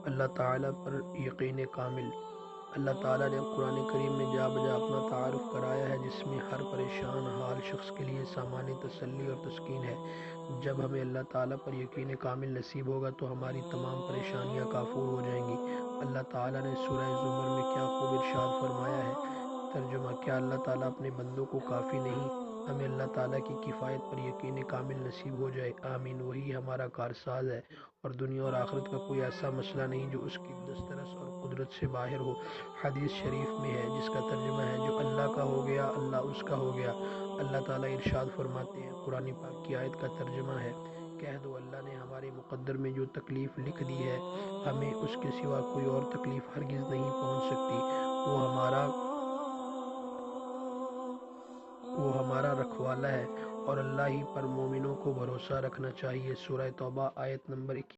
اللہ تعالیٰ پر یقین کامل۔ اللہ تعالیٰ نے قرآن کریم میں جا بجا اپنا تعارف کرایا ہے، جس میں ہر پریشان حال شخص کے لیے سامان تسلی اور تسکین ہے۔ جب ہمیں اللہ تعالیٰ پر یقین کامل نصیب ہوگا تو ہماری تمام پریشانیاں کافور ہو جائیں گی۔ اللہ تعالیٰ نے سورہ زمر میں کیا خوب ارشاد فرمایا ہے۔ ترجمہ: کیا اللہ تعالیٰ اپنے بندوں کو کافی نہیں؟ ہمیں اللہ تعالیٰ کی کفایت پر یقین کامل نصیب ہو جائے، آمین۔ وہی ہمارا کارساز ہے، اور دنیا اور آخرت کا کوئی ایسا مسئلہ نہیں جو اس کی دسترس اور قدرت سے باہر ہو۔ حدیث شریف میں ہے، جس کا ترجمہ ہے: جو اللہ کا ہو گیا اللہ اس کا ہو گیا۔ اللہ تعالیٰ ارشاد فرماتے ہیں، قرآن پاک کی آیت کا ترجمہ ہے: کہہ دو اللہ نے ہمارے مقدر میں جو تکلیف لکھ دی ہے، ہمیں اس کے سوا کوئی اور تکلیف ہرگز نہیں پہنچ سکتی۔ وہ ہمارا رکھوالا ہے، اور اللہ ہی پر مومنوں کو بھروسہ رکھنا چاہیے۔ سورہ توبہ آیت نمبر 21۔